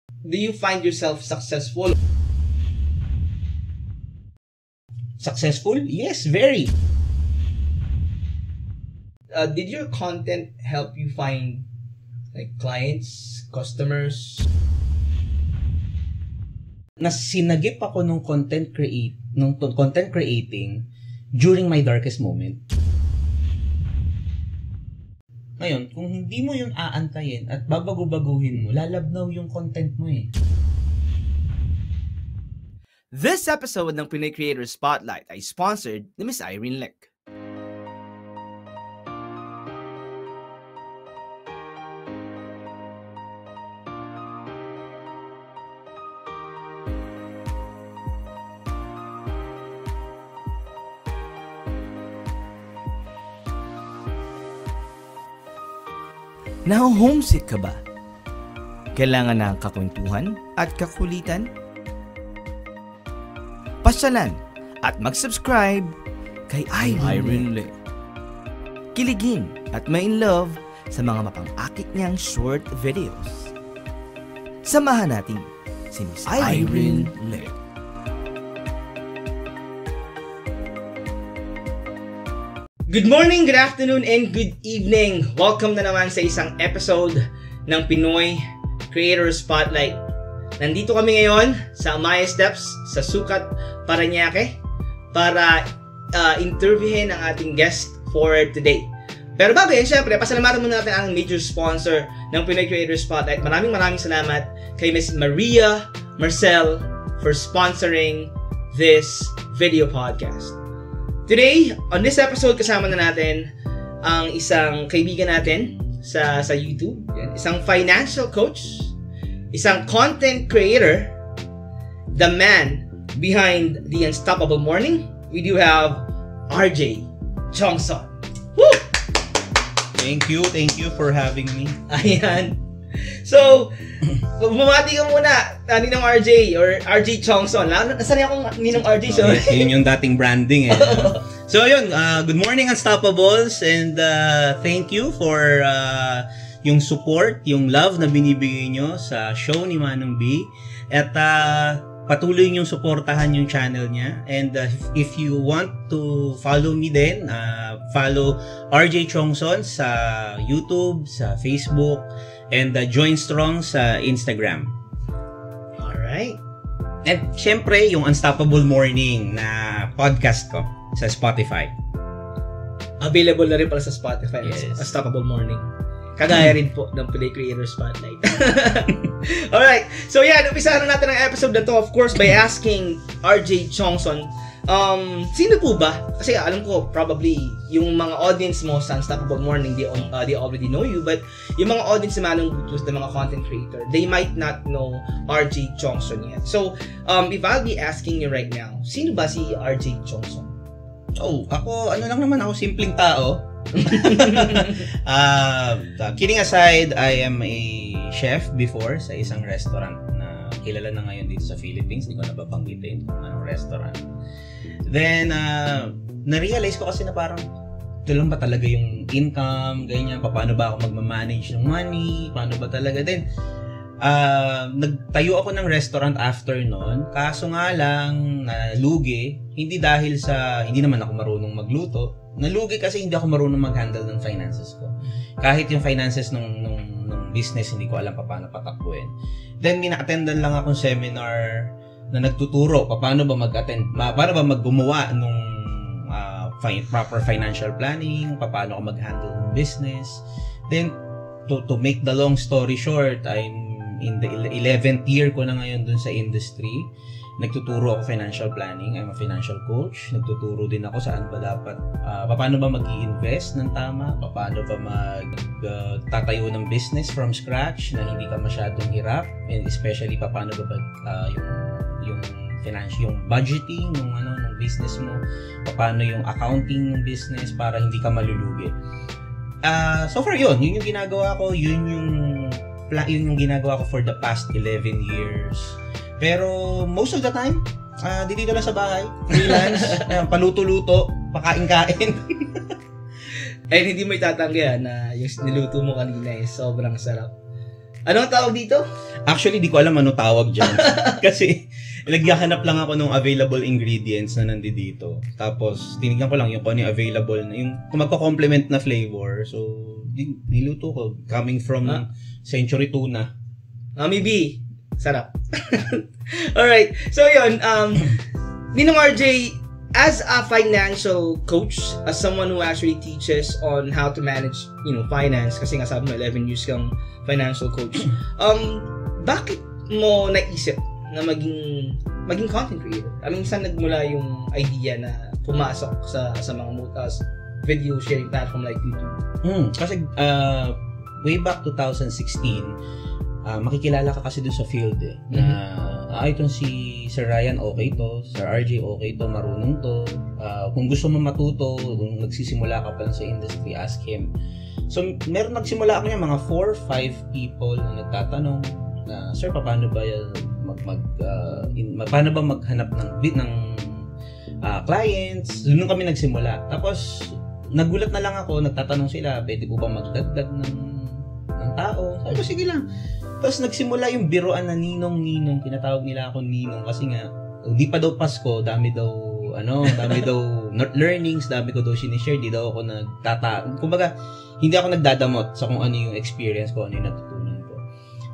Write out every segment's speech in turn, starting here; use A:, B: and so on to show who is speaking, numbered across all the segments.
A: Do you find yourself successful?
B: Successful? Yes, very.
A: Did your content help you find clients, customers?
B: Sinagip ako nung content creating during my darkest moment. Ngayon, kung hindi mo yun aantayin at babago-baguhin mo, lalabnaw yung content mo eh.
C: This episode ng Pinoy Creator Spotlight ay sponsored ni Miss Irene Lick. Naho-homesick ka ba? Kailangan ng kakwentuhan at kakulitan? Pasyalan at mag-subscribe kay Irene Lick. Kiligin at ma-in-love sa mga mapang-akit niyang short videos. Samahan natin si Miss Irene Lick.
A: Good morning, good afternoon, and good evening. Welcome na naman sa isang episode ng Pinoy Creator Spotlight. Nandito kami ngayon sa Amaya Steps sa Sukat, Parañaque para interviewin ang ating guest for today. Pero bago yan, syempre, pasalamatan muna natin ang major sponsor ng Pinoy Creator Spotlight. Maraming salamat kay Ms. Maria Marcel for sponsoring this video podcast. Today, on this episode, kasama na natin ang isang kaibigan natin sa YouTube, isang financial coach, isang content creator, the man behind the Unstoppable Morning. We do have RJ Chongson. Woo!
B: Thank you for having me.
A: Ayan. So, bumati ka muna, Ninong RJ or RJ Chongson. Nasaan akong Ninong RJ? So,
B: yun yung dating branding eh. So, yun. Good morning, Unstoppables. And thank you for yung support, yung love na binibigay nyo sa show ni Manong B. At patuloy nyo suportahan yung channel niya. And if you want to follow me din, follow RJ Chongson sa YouTube, sa Facebook, and join strong sa Instagram.
A: Alright.
B: At syempre, yung Unstoppable Morning na podcast ko sa Spotify.
A: Available na rin pala sa Spotify.
B: Yes.
A: Unstoppable Morning. Kagaya rin po ng Pinoy Creator Spotlight. Alright. So yan, umpisahan na natin ang episode na to, of course, by asking RJ Chongson, sino po ba? Kasi alam ko, probably, yung mga audience mo sa Unstoppable Morning, they already know you, but yung mga audience na Manong Butus, the mga content creator, they might not know RJ Chongson yet. So, if I'll be asking you right now, sino ba si RJ Chongson?
B: Ako, lang naman ako, simpleng tao. Kidding aside, I am a chef before sa isang restaurant na kilala na ngayon dito sa Philippines. Hindi ko na babanggitin kung anong restaurant. Then, na-realize ko kasi na parang ito lang ba talaga yung income, ganyan, paano ba ako magmamanage ng money, paano ba talaga. Then, nagtayo ako ng restaurant after nun, kaso nga lang, nalugi, hindi dahil sa, hindi naman ako marunong magluto, nalugi kasi hindi ako marunong mag-handle ng finances ko. Kahit yung finances ng business, hindi ko alam paano patakbuhin. Then, mina-attendan lang akong seminar na nagtuturo paano ba maggumawa nung proper financial planning, paano ako mag-handle ng business. Then, to make the long story short, I'm in the 11th year ko na ngayon dun sa industry. Nagtuturo ako financial planning. I'm a financial coach. Nagtuturo din ako saan ba dapat, paano ba mag-i-invest ng tama, paano ba tatayo ng business from scratch na hindi ka masyadong hirap, and especially paano ba yung financial, yung budgeting ng business mo, paano yung accounting ng business para hindi ka malulugi. So far yun yung ginagawa ko, yun yung ginagawa ko for the past 11 years. Pero most of the time, dito lang sa bahay, freelance, paluto-luto, pakain-kain.
A: Ay, hindi mo itatanggi na yung niluto mo kanina sobrang sarap. Anong tawag dito?
B: Actually, di ko alam ano tawag dyan. Kasi, naghahanap lang ako ng available ingredients na nandito. Tapos, tinignan ko lang yung kung ano yung available, yung kung magko-complement na flavor. So, niluto ko. Coming from Century Tuna.
A: Maybe. Sarap. Alright. So, yun. Ninong RJ, as a financial coach, as someone who actually teaches on how to manage, finance, kasi nga sabi mo, 11 years kang financial coach, bakit mo naisip na maging content creator? I mean, saan nagmula yung idea na pumasok sa mga video sharing platform like YouTube?
B: Kasi way back 2016, makikilala ka kasi dun sa field na itong si Sir Ryan okay to, Sir RJ okay to, marunong to. Kung gusto mo matuto, kung nagsisimula ka pa lang sa industry, ask him. So, nagsimula ako niya mga 4-5 people na nagtatanong na, Sir, paano ba paano ba maghanap ng clients? Doon kami nagsimula. Tapos, nagulat na lang ako, nagtatanong sila, pwede po ba magdagdag ng tao? Sabi ko, sige lang. Tapos nagsimula yung biruan na ninong, tinatawag nila ako ninong kasi nga, hindi pa daw Pasko, dami daw learnings, dami ko daw sinishare, di daw ako kumbaga, hindi ako nagdadamot sa kung ano yung experience ko, ano yung natutunan ko.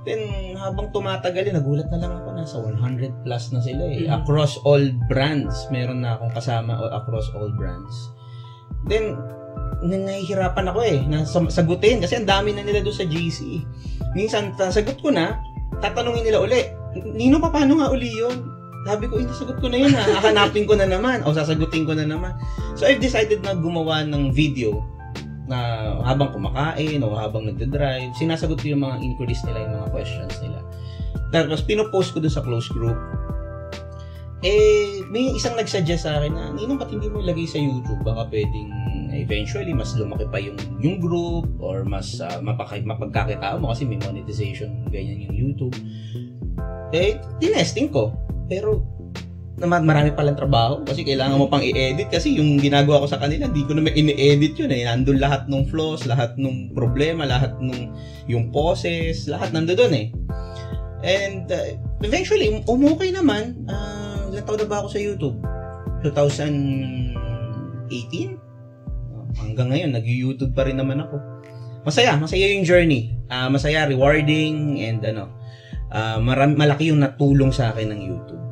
B: Then, habang tumatagal nagulat na lang ako, nasa 100 plus na sila across all brands, meron na akong kasama across all brands. Then, nahihirapan ako na sagutin kasi ang dami na nila doon sa GC. Minsan, sagot ko na, tatanungin nila uli, Nino, paano nga uli yun? Sabi ko, sagot ko na yun hahanapin ko na naman, o sasagutin ko na naman. So, I've decided na gumawa ng video na habang kumakain o habang nagdadrive, sinasagot ko yung mga inquiries nila, yung mga questions nila. Tapos, pinopost ko doon sa close group. May isang nagsuggest sa akin na, Ninong, ba't hindi mo ilagay sa YouTube? Baka pwedeng eventually mas lumaki pa yung group or mas mapagkakitaan mo kasi may monetization ganyan yung YouTube. Tinesting ko. Pero marami palang trabaho kasi kailangan mo pang i-edit kasi yung ginagawa ko sa kanila hindi ko naman ini-edit yun nandun lahat ng flaws, lahat ng problema, lahat ng yung poses, lahat nandoon and eventually umukay naman. Ilang taon na ba ako sa YouTube? 2018? Hanggang ngayon nag-YouTube pa rin naman ako. Masaya yung journey. Masaya, rewarding, and malaki yung natulong sa akin ng YouTube.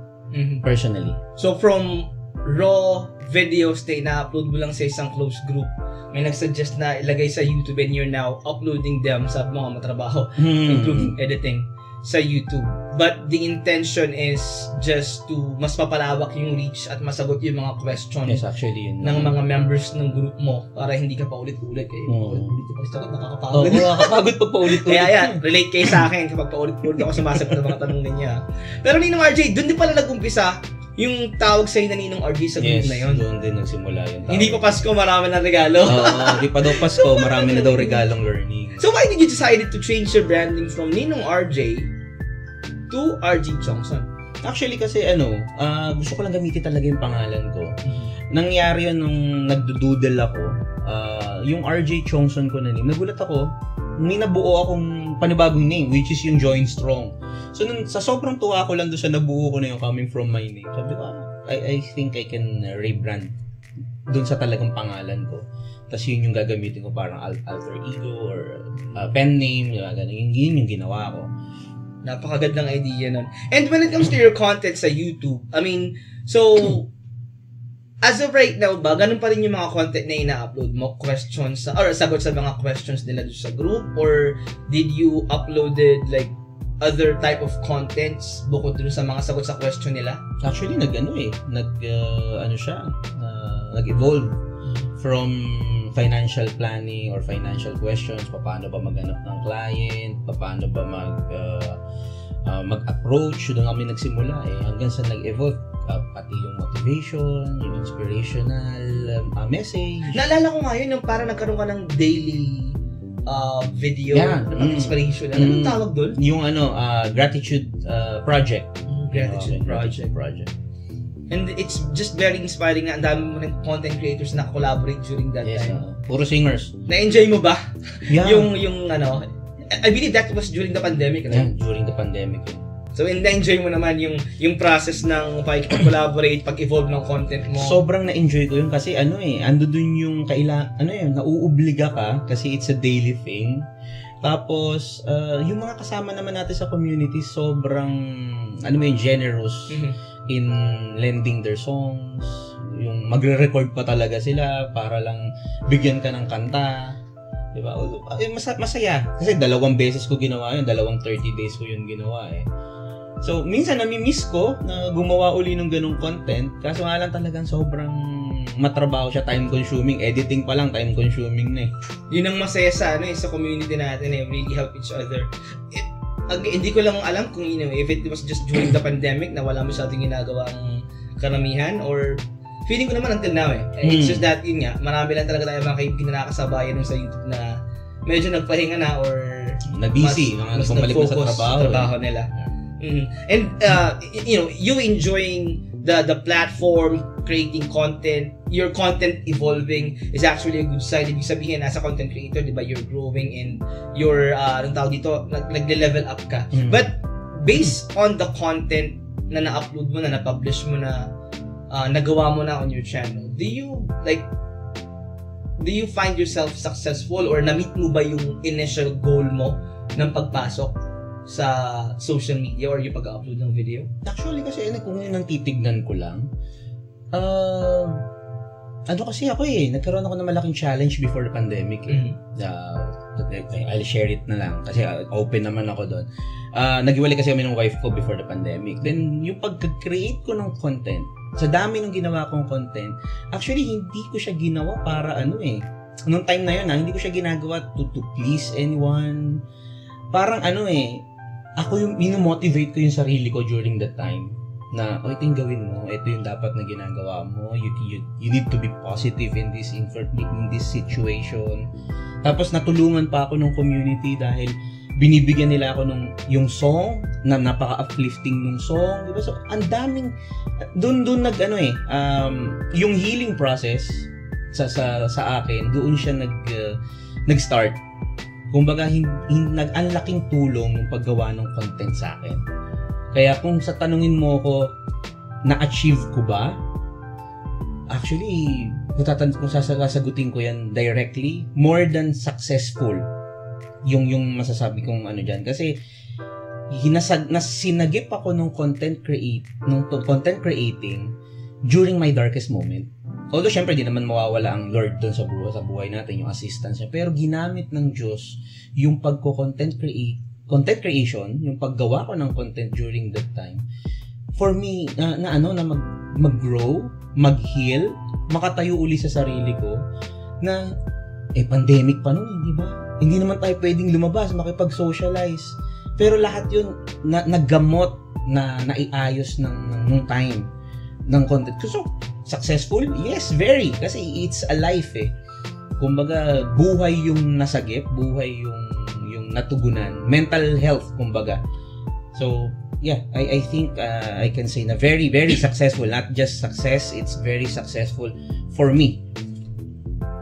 B: Personally.
A: So from raw videos na ina-upload mo lang sa isang close group, may nagsuggest na ilagay sa YouTube and you're now uploading them sa mga matrabaho, including editing sa YouTube. But the intention is just to mas mapalawak yung reach at masagot yung mga questions ng mga members ng group mo para hindi ka pa ulit-ulit. Ulit-ulit yung pagsagot, nakakapagod.
B: Nakakapagod pag paulit-ulit.
A: Kaya relate kayo sa akin kapag paulit-ulit ako sumasagot ng mga tanong niya. Pero Ninong RJ, doon din pala nag-umpisa yung tawag sa'yo na Ninong RJ sa group na yun.
B: Yes, doon din nagsimula yung tawag.
A: Hindi pa Pasko, marami na regalo.
B: Hindi pa daw Pasko, marami na daw regalong learning.
A: So why did you decide to change your branding from Ninong RJ to RJ Chongson?
B: Actually kasi gusto ko lang gamitin talaga yung pangalan ko. Nangyari yun nung nagdo-doodle ako. Yung RJ Chongson ko na name, nagulat ako, may nabuo akong panibagong name, which is yung Join Strong. So sa sobrang tuwa ko lang doon sa nabuo ko na yung coming from my name. Sabi ko, I think I can rebrand doon sa talagang pangalan ko. Tapos yun yung gagamitin ko parang alter ego or pen name, yun yung ginawa ko.
A: Napakagandang idea nun. And when it comes to your content sa YouTube, I mean, so, as of right now ba, ganun pa rin yung mga content na ina-upload mo? Questions, or sagot sa mga questions nila sa group? Or did you uploaded like other type of contents bukod dun sa mga sagot sa question nila?
B: Actually, nag-evolve from financial planning or financial questions, paano ba maghanap ng client, paano ba mag-approach, doon kami nagsimula hanggang sa nag-evolve pati yung motivation, yung inspirational message.
A: Naalala ko nga yun, yung parang nagkaroon ka ng daily video ng inspiration. Anong tawag doon?
B: Yung gratitude project.
A: Gratitude project. And it's just very inspiring na ang dami mo ng content creators na collaborate during that time.
B: Puro singers.
A: Na-enjoy mo ba?
B: Yeah.
A: yung I believe that was during the pandemic, right?
B: Yeah, during the pandemic.
A: So, na-enjoy mo naman yung process ng pag-collaborate, pag-evolve ng content mo.
B: Sobrang na-enjoy ko yun kasi ando dun yung nauubliga ka kasi it's a daily thing. Tapos, yung mga kasama naman natin sa community, sobrang, generous in lending their songs. Yung magre-record pa talaga sila para lang bigyan ka ng kanta. Diba? Masaya. Kasi 2 beses ko ginawa yun, 30 days ko yun ginawa So, minsan nami-miss ko na gumawa uli ng ganung content. Kaso nga lang talagang sobrang matrabaho siya, time-consuming. Editing pa lang, time-consuming na
A: Yun ang masaya sa, sa community natin really help each other. Hindi ko lang alam kung if it was just during the pandemic na wala masyadong ginagawa ang karamihan or feeling ko naman until now It's just that, yun nga, marami lang talaga tayo mga kaibigan na nakasabayan sa YouTube na medyo nagpahinga na or
B: na-busy,
A: mas
B: nag-focus
A: sa trabaho nila. And you enjoying the platform, creating content, your content evolving is actually a good sign. Ibig sabihin, as a content creator, di ba, you're growing and you're, nagle-level up ka. But based on the content na na-upload mo na, na-publish mo na, nagawa mo na on your channel, do you find yourself successful or na-meet mo ba yung initial goal mo ng pagpasok sa social media or yung pag-upload ng video?
B: Actually kasi kung nang titignan ko lang, kasi ako nagkaroon ako ng malaking challenge before the pandemic I'll share it na lang kasi open naman ako doon. Naghiwalay kasi kami ng wife ko before the pandemic. Then yung pag-create ko ng content, sa dami ng ginawa kong content, actually hindi ko siya ginawa para nung time na yun hindi ko siya ginagawa to please anyone. Parang ako yung minomotivate ko yung sarili ko during that time na ito yung gawin mo, ito yung dapat na ginagawa mo, you need to be positive in this situation. Tapos natulungan pa ako ng community dahil binibigyan nila ako yung song na napaka-uplifting nung song, diba? So ang daming doon yung healing process sa akin, doon siya nag-start. Kumbaga, ang laking tulong ng paggawa ng content sa akin. Kaya kung sa tanungin mo ko, na-achieve ko ba? Actually, kung sasagutin ko yan directly, more than successful yung masasabi kong dyan. Kasi, sinagip ako ng content creating during my darkest moment. Although, syempre, di naman mawawala ang Lord doon sa buhay natin, yung assistance niya. Pero ginamit ng Diyos yung content creation, yung paggawa ko ng content during that time, for me, na mag-grow, mag-heal, makatayo uli sa sarili ko, na, pandemic pa nun, di ba? Hindi naman tayo pwedeng lumabas, makipag-socialize. Pero lahat yun, naggamot, na naiayos ng time, ng content. So, successful? Yes, very. Kasi it's a life Kumbaga, buhay yung nasagip, buhay yung natugunan. Mental health, kumbaga. So, yeah, I think I can say na very, very successful. Not just success, it's very successful for me.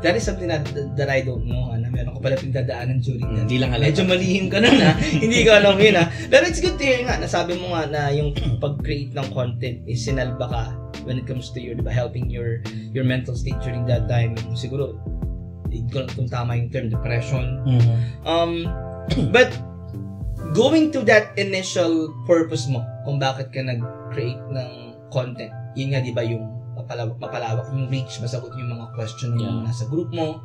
A: That is something that I don't know, na meron ko pala pinagdadaanan during that.
B: Hindi lang alam.
A: Medyo malihim ka na, hindi ko alam yun, Pero it's good to hear nga, nasabi mo nga na yung pag-create ng content is sinalba ka when it comes to helping your mental state during that time. Siguro, kung tama yung term, depression. But, going to that initial purpose mo, kung bakit ka nag-create ng content, yun nga, di ba, yung mapalawak yung reach, masagot yung mga question yung nasa group mo,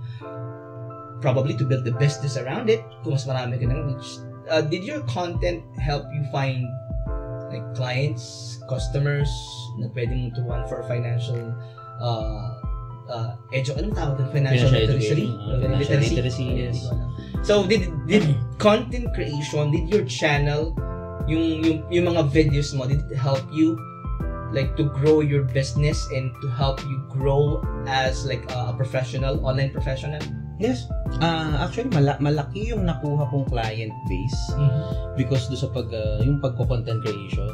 A: probably to build the business around it, kung mas marami ka ng reach. Did your content help you find clients, customers na pwede mong turuan for financial anong tawag doon? Financial literacy?
B: Yes.
A: So, did content creation, did your channel, yung mga videos mo, did it help you to grow your business and to help you grow as a professional, online professional?
B: Yes. Actually, malaki yung nakuha kong client base because do sa yung pagko-content creation.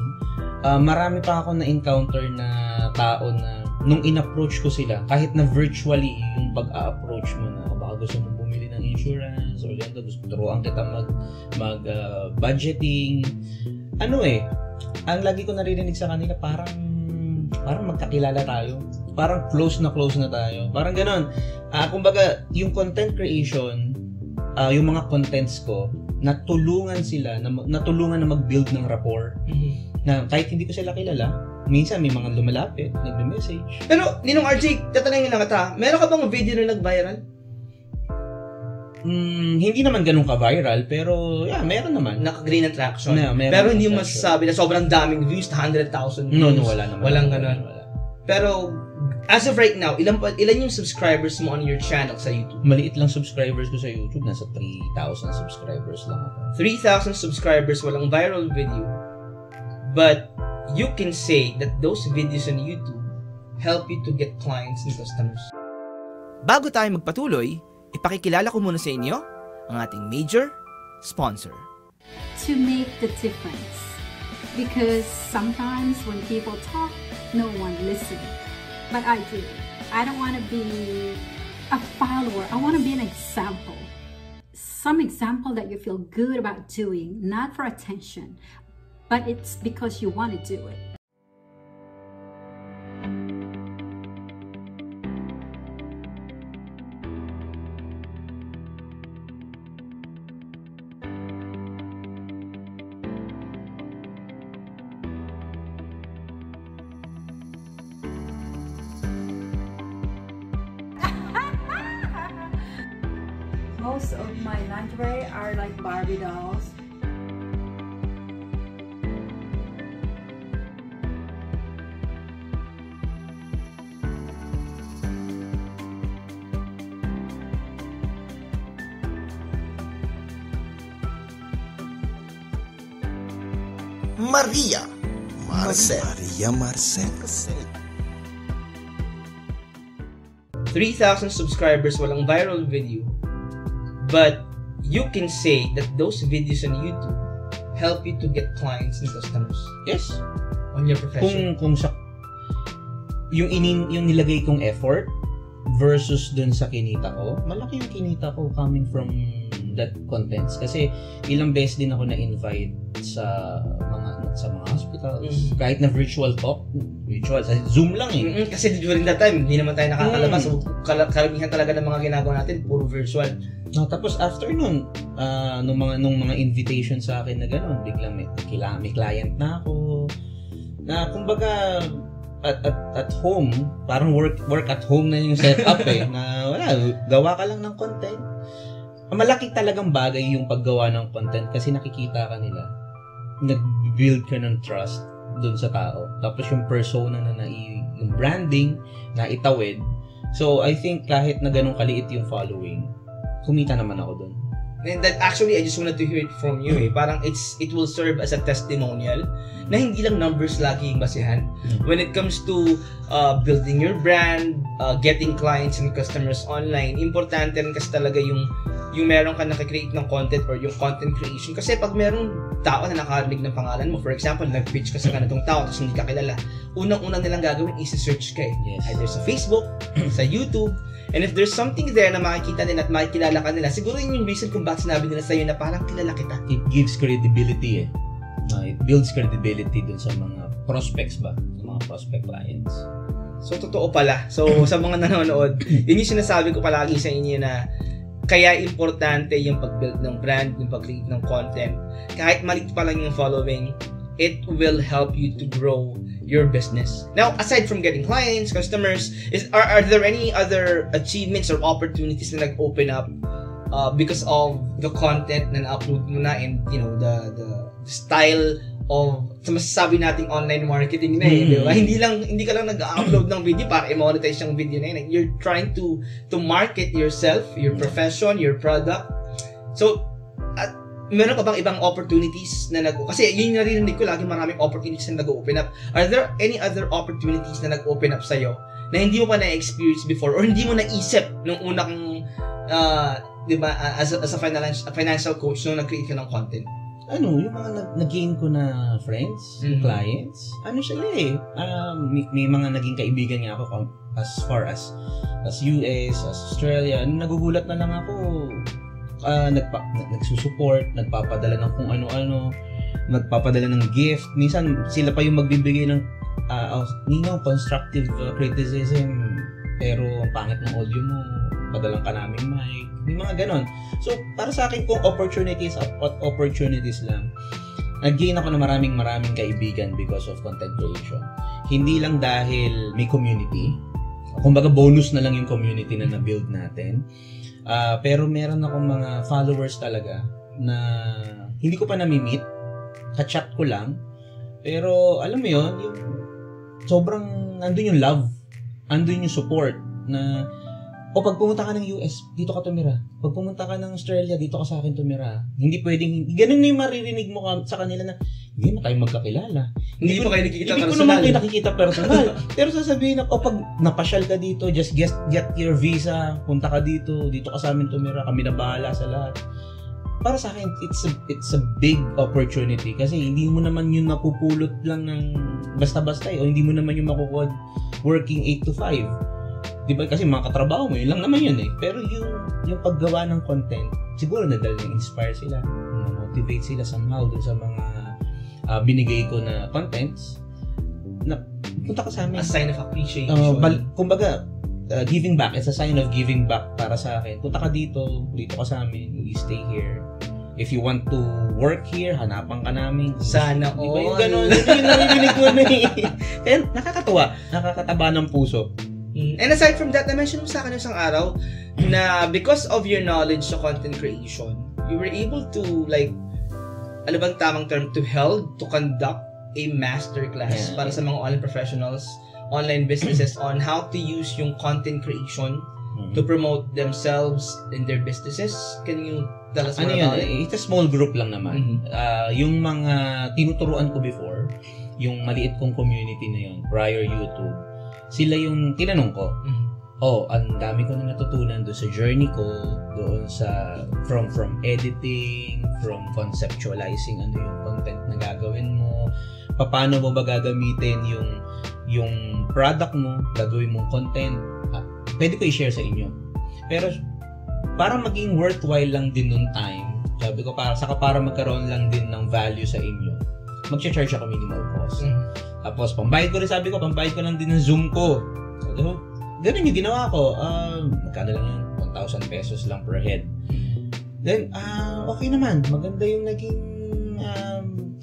B: Marami pa ako na-encounter na tao na nung in-approach ko sila, kahit na virtually yung pag-a-approach mo na baka gusto mong bumili ng insurance, So, ganito, turuan kita budgeting. Ang lagi ko naririnig sa kanila, parang magkakilala tayo. Parang close na tayo. Parang ganon. Kumbaga, yung content creation, yung mga contents ko, natulungan na mag-build ng rapport. Na kahit hindi ko sila kilala, minsan may mga lumalapit, nagme-message.
A: Pero, Ninong RJ, tatanungin lang kita, meron ka bang video na nag-viral?
B: Hindi naman ganun ka-viral, pero meron naman.
A: Naka-gain traction.
B: Meron
A: pero hindi mo masasabi na sobrang daming views, 100,000 views.
B: No, wala naman.
A: Walang ganun. Pero, as of right now, ilan yung subscribers mo on your channel sa YouTube?
B: Maliit lang subscribers ko sa YouTube. Nasa 3,000 subscribers lang ako.
A: 3,000 subscribers, walang viral video. But, you can say that those videos on YouTube help you to get clients and customers.
C: Bago tayo magpatuloy, ipakikilala ko muna sa inyo ang ating major sponsor.
D: To make the difference. Because sometimes when people talk, no one listens. But I do. I don't want to be a follower. I want to be an example. Some example that you feel good about doing, not for attention, but it's because you want to do it. Most of my lingerie are like Barbie dolls.
E: Maria Marcel.
A: 3,000 subscribers, walang viral video. But you can say that those videos on YouTube help you to get clients and customers.
B: Yes.
A: On your profession.
B: Kung yung nilagay kong effort versus dun sa kinita ko, malaki yung kinita ko coming from that contents. Kasi ilang beses din ako na-invite sa mga hospitals. Kahit na virtual sa Zoom lang eh.
A: Kasi during that time, hindi naman tayo nakakalabas. So, karamihan talaga ng mga ginagawa natin, puro virtual.
B: No, tapos after nun, nung mga invitation sa akin na gano'n, biglang may client na ako. Na kumbaga, at home, parang work at home na yung setup eh. Na wala, gawa ka lang ng content. Malaki talagang bagay yung paggawa ng content kasi nakikita ka nila. Nag-build ka ng trust dun sa tao. Tapos yung persona yung branding na itawid. So, I think kahit na ganun kaliit yung following, kumita naman ako dun.
A: And that actually, I just wanted to hear it from you eh. Parang it will serve as a testimonial na hindi lang numbers lagi yung basihan. When it comes to building your brand, getting clients and customers online, importante rin kasi talaga yung meron ka nakikreate ng content or yung content creation. Kasi pag merong tao na nakarinig ng pangalan mo, for example, nag-pitch ka sa ganitong tao tapos hindi ka kilala, unang-unang nilang gagawin is search ka eh.
B: Yes.
A: Either sa Facebook, sa YouTube, and if there's something there na makikita nila at makikilala ka nila, siguro yun yung reason kung bakit sinabi nila sa'yo na parang kilala kita.
B: It gives credibility eh. It builds credibility dun sa mga prospects ba? Sa mga prospect clients.
A: So, totoo pala. So, sa mga nanonood, yun yung sinasabi ko palagi sa inyo na kaya importante yung pag-build ng brand, yung pag-create ng content. Kahit maliit pa lang yung following, it will help you to grow your business. Now, aside from getting clients, customers, are there any other achievements or opportunities na nag-open up because of the content na na-upload mo na and the style of masasabi nating online marketing na eh, di ba? Hindi ka lang nag-upload ng video para i-monetize yung video na yun. You're trying to market yourself, your profession, your product. So, meron ka bang ibang opportunities na kasi yun yung narinig ko lagi, maraming opportunities na nag-open up. Are there any other opportunities na nag-open up sa'yo na hindi mo pa na-experience before or hindi mo naisip nung una kang di ba, as a financial coach nung nag-create ka ng content?
B: Yung mga nag-gain ko na friends, clients, sila eh. May mga naging kaibigan nga ako as far as US, as Australia. Nagugulat na lang ako. nagsusupport, nagpapadala ng kung ano-ano, nagpapadala ng gift. Minsan sila pa yung magbibigay ng constructive criticism, pero ang pangit ng audio mo, padalang ka namin mic. May mga ganon. So, para sa akin, kung opportunities lang, nag-gain ako ng maraming kaibigan because of content creation. Hindi lang dahil may community. Kumbaga, bonus na lang yung community na na-build natin. Pero meron akong mga followers talaga na hindi ko pa nami-meet. Ka-chat ko lang. Pero, alam mo yun, yung sobrang nandun yung love. Andun yung support na pag pumunta ka ng US, dito ka tumira. Pag pumunta ka ng Australia, dito ka sa akin tumira. Hindi pwedeng, ganun na yung maririnig mo sa kanila na, hindi mo tayo magkakilala.
A: Hindi pa kayo nakikita personal.
B: Hindi ko naman kayo nakikita personal. Pero sasabihin na, pag napasyal ka dito, just get your visa, punta ka dito ka sa amin tumira, kami na bahala sa lahat. Para sa akin, it's a big opportunity kasi hindi mo naman yung napupulot lang ng basta-basta o hindi mo naman yung makukuha working 8 to 5. Diba? Kasi mga katrabaho mo, yun lang naman yun eh. Pero yung paggawa ng content, siguro na-inspire sila, na-motivate sila somehow dun sa mga binigay ko na contents, na punta ka sa amin.
A: A sign of appreciation.
B: Kumbaga, giving back. It's a sign of giving back para sa akin. Punta ka dito ka sa amin, you stay here. If you want to work here, hanapan ka namin.
A: Sana all.
B: Diba yung gano'n? Ito yung narinig ko na eh. Kaya nakakatawa, nakakataba ng puso.
A: And aside from that, na-mention mo sa akin isang araw na because of your knowledge sa content creation, you were able to ano bang tamang term, to conduct a masterclass para sa mga online professionals, online businesses on how to use yung content creation to promote themselves and their businesses. Can you tell us more about it?
B: It's a small group lang naman. Yung mga tinuturuan ko before, yung maliit kong community na yun, prior YouTube, sila yung tinanong ko. Ang dami ko na natutunan doon sa journey ko, doon sa from editing, from conceptualizing ano yung content na gagawin mo, paano mo ba gagamitin yung product mo, gagawin mong content, pwede ko i-share sa inyo. Pero para maging worthwhile lang din nung time, sabi ko para magkaroon lang din ng value sa inyo, mag-charge ako minimal cost. Tapos pambayad ko lang din ng Zoom ko. So, ganun yung ginawa ko. Magkano lang yun? 1,000 pesos lang per head. Then, okay naman. Maganda yung naging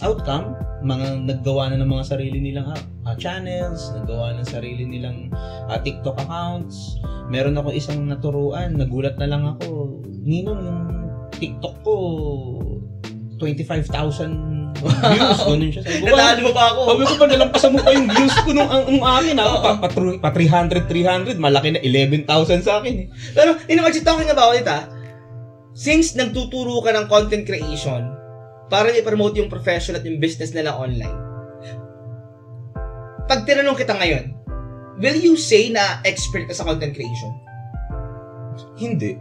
B: outcome. Mga naggawa na ng mga sarili nilang channels, naggawa ng sarili nilang TikTok accounts. Meron ako isang naturuan, nagulat na lang ako. Ninong, yung TikTok ko, 25,000 views. Ganun siya.
A: Natalo mo ba ako?
B: Sabi ko pa, nalampasan mo pa yung views ko nung amin. Pa 300, malaki na 11,000 sa akin.
A: Pero, talking about it since nagtuturo ka ng content creation, para i-promote yung profession at yung business nila online, pag tinanong kita ngayon, will you say na expert ka sa content creation?
B: Hindi.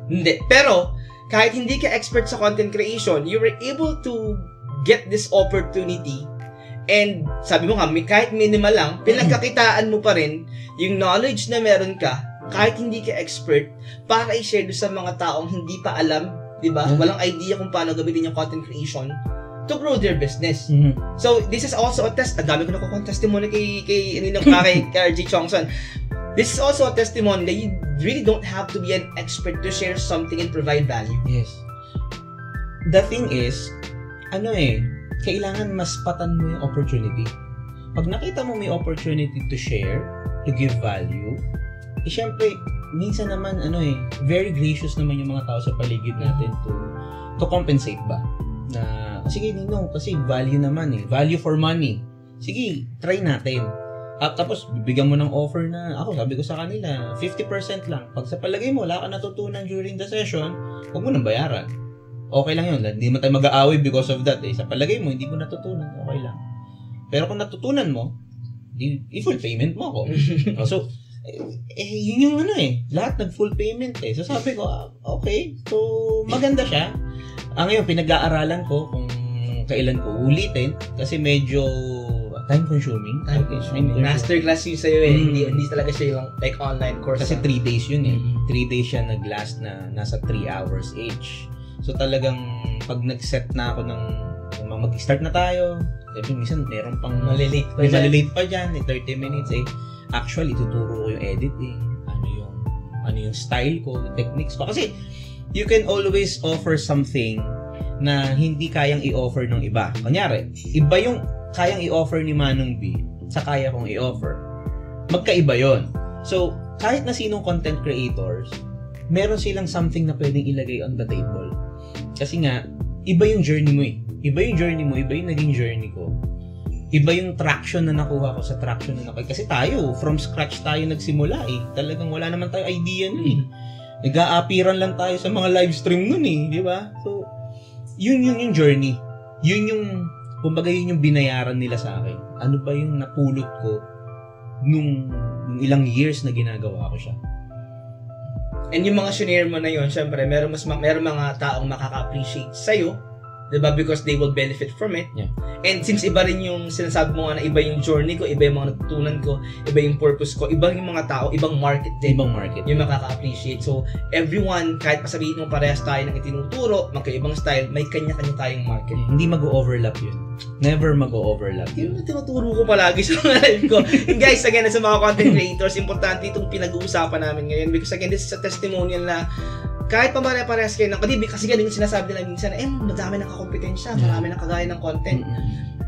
A: Pero, kahit hindi ka expert sa content creation, you were able to get this opportunity and sabi mo nga, kahit minimal lang, pinagkakitaan mo pa rin yung knowledge na meron ka, kahit hindi ka expert, para i-share sa mga taong hindi pa alam, di ba? Walang idea kung paano gamitin yung content creation to grow their business. So, this is also a test. Ang dami ko nakukuha testimony kay RG Chongson. This is also a testimony that you really don't have to be an expert to share something and provide value.
B: Yes. The thing is, kailangan maspatan mo yung opportunity. Pag nakita mo may opportunity to share, to give value, syempre, minsan naman, very gracious naman yung mga tao sa paligid natin to compensate ba? Na, sige, Ninong, kasi value naman value for money. Sige, try natin. Tapos, bibigyan mo ng offer na, sabi ko sa kanila, 50% lang. Pag sa palagay mo, wala ka natutunan during the session, huwag mo nang bayaran. Okay lang yun. Hindi mo tayo mag-aaway because of that. Sa palagay mo, hindi mo natutunan. Okay lang. Pero kung natutunan mo, i-full payment mo ako. So, yun yung lahat nag-full payment So, sabi ko, okay. So, maganda siya. Ngayon, pinag-aaralan ko kung kailan ko ulitin kasi medyo time-consuming.
A: Masterclass yun sa'yo Hindi talaga siya yung online course.
B: Kasi 3 days yun 3 days siya nag-last na nasa 3 hours each. So talagang pag nag-set na ako ng mag-start na tayo, minsan meron pang
A: Malilate pa dyan.
B: 30 minutes actually tuturo ko yung edit ano yung style ko, techniques ko. Kasi you can always offer something na hindi kayang i-offer ng iba. Kunyari, iba yung kayang i-offer ni Manong B sa kaya kong i-offer. Magkaiba yon. So, kahit na sinong content creators, meron silang something na pwedeng ilagay on the table. Kasi nga, iba yung journey mo Iba yung journey mo, iba yung naging journey ko. Iba yung traction na nakuha ko sa traction na nakuha. Kasi tayo, from scratch tayo nagsimula Talagang wala naman tayo idea nun Nag-aapiran lang tayo sa mga live stream nun di ba? So, yun yung journey. Yun yung, kumbaga yun yung binayaran nila sa akin. Ano ba yung napulot ko nung ilang years na ginagawa ko siya.
A: And yung mga shinare mo na yun, syempre, meron mga taong makaka-appreciate sa'yo, diba? Because they will benefit from it.
B: Yeah.
A: And since iba rin yung sinasabi mo na iba yung journey ko, iba yung mga natutunan ko, iba yung purpose ko, iba yung mga tao, ibang market din.
B: Ibang market.
A: Yung makaka-appreciate. So, everyone, kahit pasabihin mo parehas tayo ng itinuturo, magkaibang style, may kanya-kanya tayong market.
B: Hindi mag-o-overlap yun. Never mag-o-overlap yun.
A: Yung tinuturo ko palagi sa mga live ko. And guys, again, sa mga content creators, importante itong pinag-uusapan namin ngayon because again, this is a testimonial na kahit pa parehas kayo ng kadibig, kasi ganun yung sinasabi nila minsan, madami ng kakompetensya, marami ng kagaya ng content.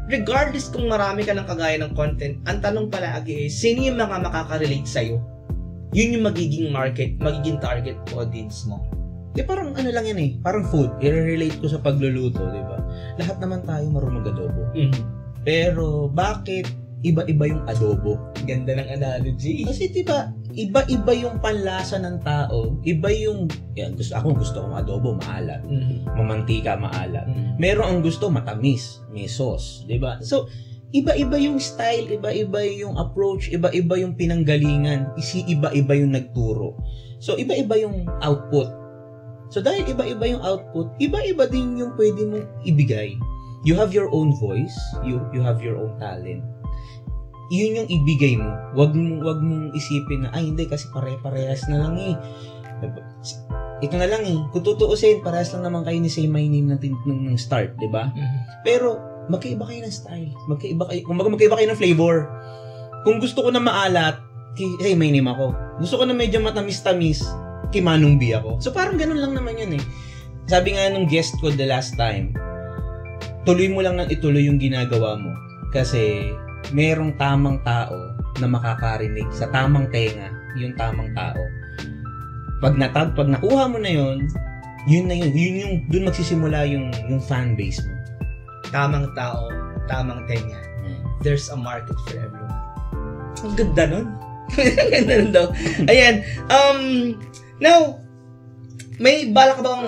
A: Regardless kung marami ka ng kagaya ng content, ang tanong palagi sino yung mga makaka-relate sa'yo? Yun yung magiging market, magiging target audience mo.
B: Parang ano lang yan parang food. I-relate ko sa pagluluto, di ba? Lahat naman tayo marunong mag-adobo. Pero, bakit iba-iba yung adobo?
A: Ganda ng analogy.
B: Kasi diba, iba-iba yung panlasa ng tao. Iba yung, gusto kong adobo, maalat. Mamantika, maalat. Meron ang gusto, matamis, may sauce. Diba? So, iba-iba yung style, iba-iba yung approach, iba-iba yung pinanggalingan, iba-iba yung nagturo. So, iba-iba yung output. So, dahil iba-iba yung output, iba-iba din yung pwede mong ibigay. You have your own voice, you have your own talent. Yun yung ibigay mo. Wag mong isipin na, hindi kasi pare-parehas na lang Ito na lang Kung tutuusin, parehas lang naman kayo ni Say My Name ng start, di ba? Pero, magkaiba kayo ng style. Magkaiba kayo ng flavor. Kung gusto ko na maalat, Say My Name ako. Gusto ko na medyo matamis-tamis, kay Manong B ako. So, parang ganun lang naman yun Sabi nga nung guest ko the last time, tuloy mo lang nang ituloy yung ginagawa mo. Kasi, merong tamang tao na makakarinig sa tamang tenga, yung tamang tao. Pag nakuha mo na yun yung doon magsisimula yung fan base mo.
A: Tamang tao, tamang tenga. There's a market for everyone. Ang ganda nun. Ang ganda nun daw. Ayan. Now, may bala ka bang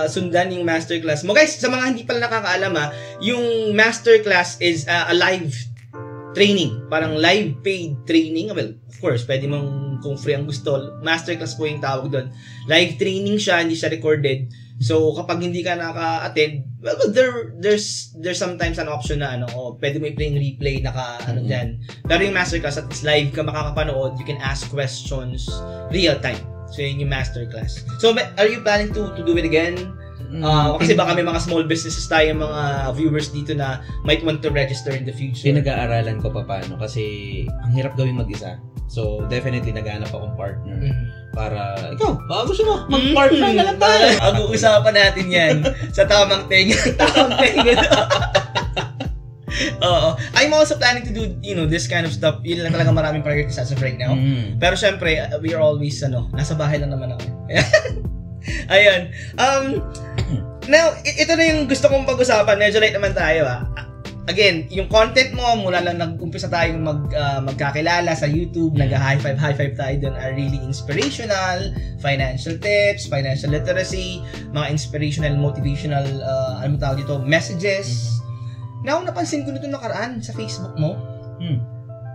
A: sundan yung masterclass mo? Guys, sa mga hindi pala nakakaalam yung masterclass is a live training. Parang live paid training. Well, of course, pwede mong kung free ang gusto. Masterclass po yung tawag doon. Live training siya, hindi siya recorded. So, kapag hindi ka naka-attend, well, there's sometimes an option na pwede mo i-play yung replay, dyan. Pero yung masterclass, at least live ka makakapanood, you can ask questions real time. So, yun yung masterclass. So, are you planning to do it again? Kasi baka may mga small businesses tayo, mga viewers dito na might want to register in the future.
B: Pinag-aaralan ko paano kasi ang hirap gawin mag-isa. So, definitely naghanap akong partner para, ikaw, baka gusto mo, mag-partner na lang tayo.
A: Pag-uusapan natin yan sa tamang tenga. Tamang tenga. Oo. I'm also planning to do, this kind of stuff. Yun lang talaga maraming priorities as of right now. Pero syempre, we are always, nasa bahay lang naman ako. Ayun. Now, ito na yung gusto kong pag-usapan. Medyo late naman tayo, Again, yung content mo, mula lang nag-umpisa tayong magkakilala sa YouTube, high five tayo doon, are really inspirational, financial tips, financial literacy, mga inspirational, motivational, messages. Now, napansin ko nito nakaraan sa Facebook mo,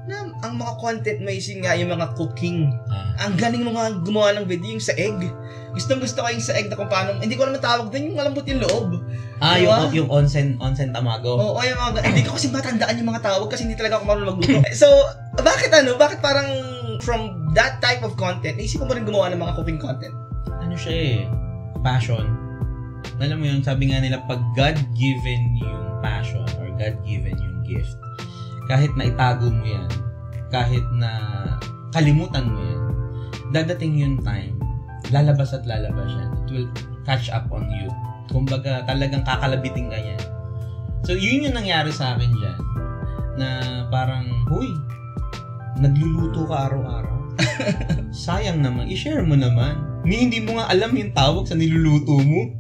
A: na ang mga content mo is yung mga cooking. Ang galing mo nga gumawa ng video yung sa egg. Gustong-gusto ko yung sa egg na kung paano, hindi ko naman tawag doon yung malambot yung loob.
B: Yung onsen tamago.
A: Oo, yung mga, hindi ko kasi matandaan yung mga tawag kasi hindi talaga ako marunong magluto. So, bakit parang from that type of content, naisip mo rin gumawa ng mga cooking content?
B: Passion. alam mo yun, sabi nga nila, pag God-given yung passion or God-given yung gift, kahit na itago mo yan, kahit na kalimutan mo yan, dadating yung time, lalabas at lalabas yan. It will catch up on you. Kumbaga, talagang kakalabitin ka yan. So, yun yung nangyari sa akin dyan, na parang, huy, nagluluto ka araw-araw. Sayang naman, i-share mo naman. Hindi mo nga alam yung tawag sa niluluto mo.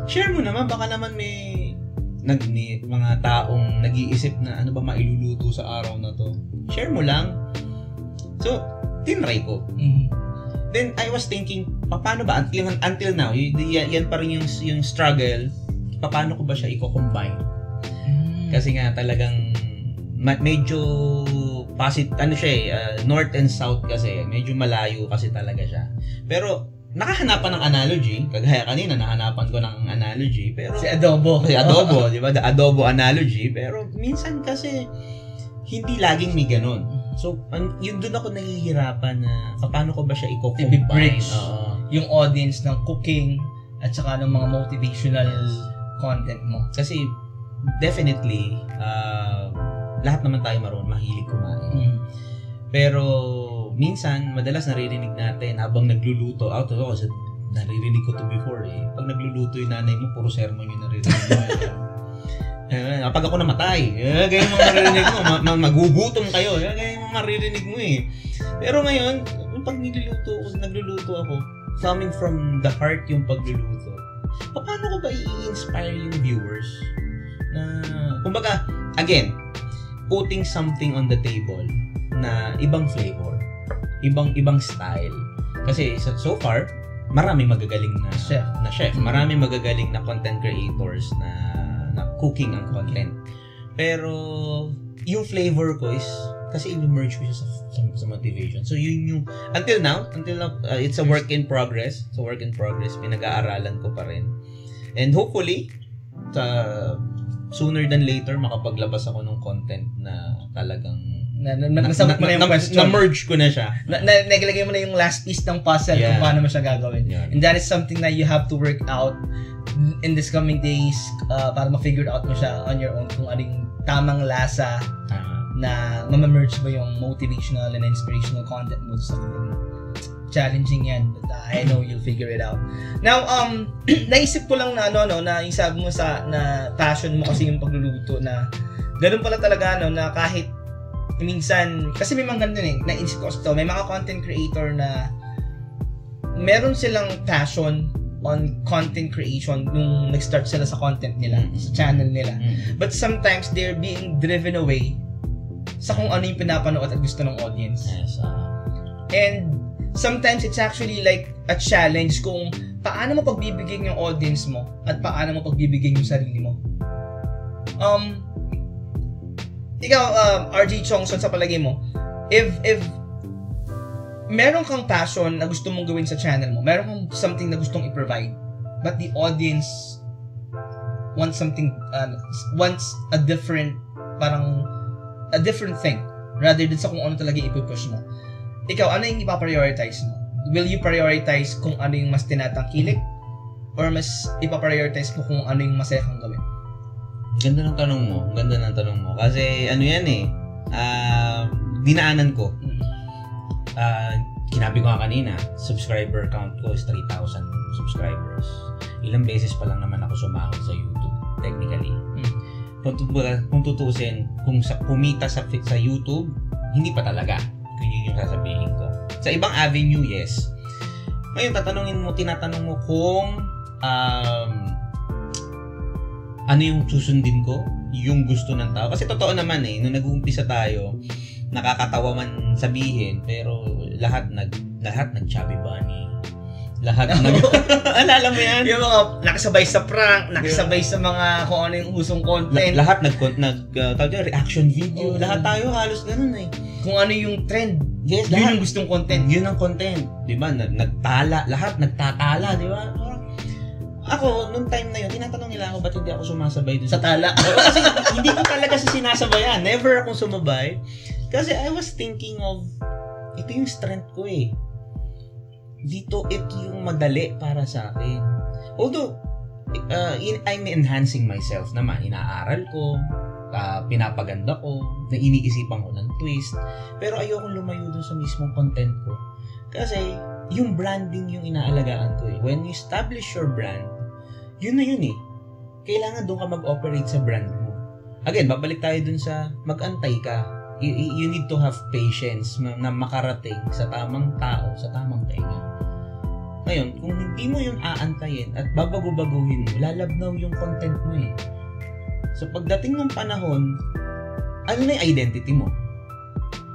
B: Share mo naman, baka naman may mga taong nag-iisip na ano ba mailuluto sa araw na to. Share mo lang. So, tinry ko. Then, I was thinking, paano ba, until now, yan pa rin yung struggle, paano ko ba siya i-combine? Kasi nga talagang medyo north and south kasi, medyo malayo kasi talaga siya. Pero, nakahanapan ng analogy, kagaya kanina, nahanapan ko ng analogy, pero... Si adobo, di ba? The adobo analogy, pero minsan kasi, hindi laging may ganun. So, yun doon ako nahihirapan na, paano ko ba siya i-combine?
A: Yung audience ng cooking, at saka ng mga motivational content mo.
B: Kasi, definitely, lahat naman tayo mahilig kumain. Pero, minsan, madalas naririnig natin habang nagluluto, naririnig ko to before pag nagluluto yung nanay mo, puro sermon yung naririnig mo. Pag ako namatay, ganyan mo maririnig mo, magugutom kayo, ganyan mo maririnig mo Pero ngayon, pag nagluluto ako, coming from the heart yung pagluluto, paano ko ba i-inspire yung viewers? Na, kumbaga, again, putting something on the table na ibang flavor, ibang style. Kasi so far, maraming magagaling na chef. Maraming magagaling na content creators na cooking ang content. Pero yung flavor ko is kasi i-merge ko siya sa motivation. So yun yung until now it's a work in progress. Pinag-aaralan ko pa rin. And hopefully sooner than later makapaglabas ako ng content na talagang
A: nasabot mo na yung question.
B: Na-merge ko na siya.
A: Naglagay mo na yung last piece ng puzzle kung paano mo siya gagawin. Yeah. And that is something that you have to work out in this coming days para ma-figure out mo siya on your own kung anong tamang lasa na ma-merge mo yung motivational and inspirational content mo sa challenging yan. But I know you'll figure it out. Now, naisip ko lang na na yung sabi mo na passion mo kasi yung pagluluto na ganun pala talaga na kahit minsan, kasi may mga ganun naisip ko ito, may mga content creator na meron silang passion on content creation nung nag-start sila sa content nila, sa channel nila. But sometimes, they're being driven away sa kung ano yung pinapanood at gusto ng audience.
B: Yes,
A: And sometimes, it's actually like a challenge kung paano mo pagbibigyan yung audience mo at paano mo pagbibigyan yung sarili mo. Ikaw, RJ Chongson, sa palagay mo, if meron kang passion na gusto mong gawin sa channel mo, meron kang something na gustong i-provide, but the audience wants something, wants a different thing, rather than sa kung ano talaga ipupush mo. Ikaw, ano yung ipaprioritize mo? Will you prioritize kung ano yung mas tinatangkilik? Or mas ipaprioritize mo kung ano yung masaya kang gawin?
B: Ganda ng tanong mo. Kasi ano yan dinaanan ko. Kinabi ko nga kanina, subscriber count ko is 3,000 subscribers. Ilang beses pa lang naman ako sumahod sa YouTube, technically. Kung tutusin, kung kumita sa YouTube, hindi pa talaga. Yun yung sasabihin ko. Sa ibang avenue, yes. Ngayon, tinatanong mo kung ano yung susundin ko, yung gusto ng tao. Kasi totoo naman nung nag-uumpisa tayo, nakakatawa man sabihin, pero lahat nag-chubby bunny. Lahat alala mo yan?
A: Yung mga nakasabay sa prank, nakasabay sa mga kung ano yung usong content.
B: Lahat reaction video. Lahat tayo halos ganun
A: Kung ano yung trend.
B: Yes,
A: yun yung gustong content.
B: Yun ang content. Diba? Lahat nagtatala, diba? Ako, nung time na yun, tinatanong nila ako, ba't hindi ako sumasabay dun
A: sa tala?
B: Kasi hindi ko talaga sinasabayan. Never akong sumabay. Kasi I was thinking of, ito yung strength ko Dito, ito yung madali para sa akin. Although, I'm enhancing myself naman. Inaaral ko, pinapaganda ko, na iniisipan ko ng twist. Pero ayokong lumayo dun sa mismong content ko. Kasi, yung branding yung inaalagaan ko eh. When you establish your brand, yun na yun eh. Kailangan doon ka mag-operate sa brand mo. Again, babalik tayo dun sa mag-antay ka. You need to have patience na makarating sa tamang tao, sa tamang tenga. Ngayon, kung hindi mo yun aantayin at babago-baguhin mo, lalabnaw yung content mo eh. So, pagdating ng panahon, ano na yung identity mo?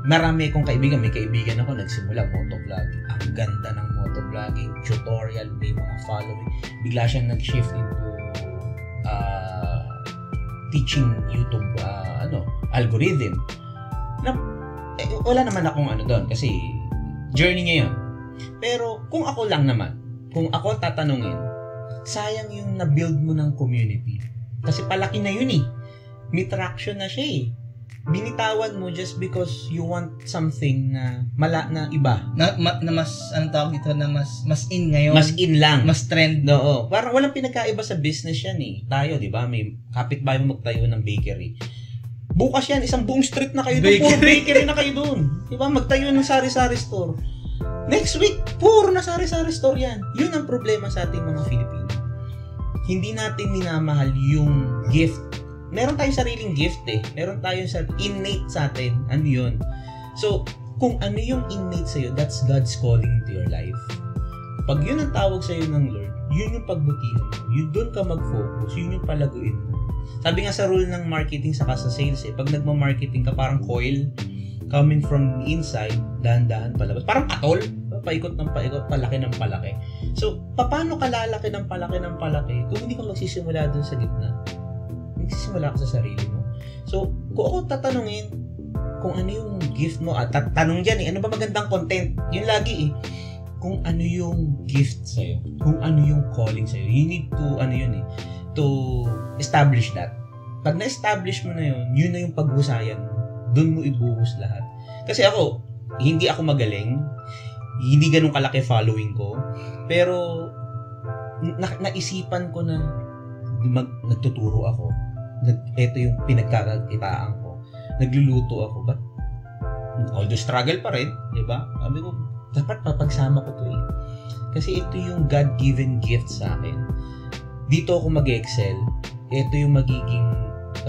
B: Marami akong kaibigan. May kaibigan ako nagsimula motovlogging. Ang ganda ng motovlogging. Tutorial, may mga following. Bigla siyang nag-shift into teaching YouTube algorithm. Wala naman akong doon kasi journey niya yun. Pero kung ako lang naman, kung ako tatanungin, sayang yung na-build mo ng community. Kasi palaki na yun eh. May traction na siya eh. Binitawan mo just because you want something na iba.
A: Na mas, anong tawag dito, na mas in ngayon.
B: Mas in lang.
A: Mas trend.
B: Oo. Parang walang pinagkaiba sa business yan eh. Tayo, di ba? May kapitbahay mo magtayo ng bakery. Bukas yan, isang buong street na kayo doon. Puro bakery na kayo doon. Di ba? Magtayo ng sari-sari store. Next week, puro na sari-sari store yan. Yun ang problema sa ating mga Filipino. Hindi natin minamahal yung gift. Meron tayong sariling gift eh. Meron tayong innate sa atin. Ano yun? So, kung ano yung innate sa'yo, that's God's calling to your life. Pag yun ang tawag sa'yo ng Lord, yun yung pagbutihan mo. Yun doon ka mag-focus. Yun yung palaguin mo. Sabi nga sa rule ng marketing saka sa sales eh, pag nagma-marketing ka parang coil, coming from inside, dahan-dahan palabas. Parang katol, paikot ng paikot, palaki ng palaki. So, paano ka lalaki ng palaki kung hindi ka magsisimula dun sa gitna? Magsisimula ka sa sarili mo. So, kung ako tatanungin kung ano yung gift mo, tanong dyan eh, ano ba magandang content? Yun lagi eh. Kung ano yung gift sa'yo, kung ano yung calling sa'yo, you need to, to establish that. Pag na-establish mo na yun na yung paghusayan mo. Doon mo ibuhos lahat. Kasi ako, hindi ako magaling, hindi ganun kalaki following ko, pero naisipan ko na nagtuturo ako. Ito yung pinagkakakitaan ko. Nagluluto ako. But, although struggle pa rin, di ba? Sabi ko, dapat papagsama ko to eh. Kasi ito yung God-given gift sa akin. Dito ako mag-excel. Ito yung magiging,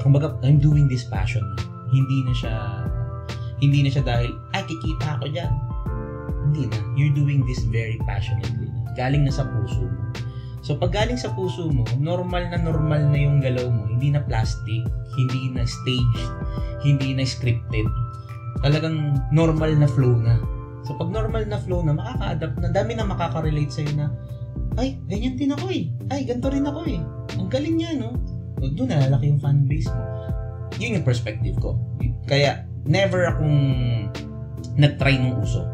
B: kumbaga, I'm doing this passion. Hindi na siya dahil, kikita ako dyan. Hindi na. You're doing this very passionately. Galing na sa puso mo. So, pag galing sa puso mo, normal na yung galaw mo. Hindi na plastic, hindi na staged, hindi na scripted. Talagang normal na flow na. So, pag normal na flow na, makaka-adapt na. Dami na makaka-relate sa'yo na, ay, ganyan din ako eh. Ay, ganito rin ako eh. Ang galing niya, no? Doon nalalaki yung fanbase mo. Yun yung perspective ko. Kaya, never akong nag-try ng uso.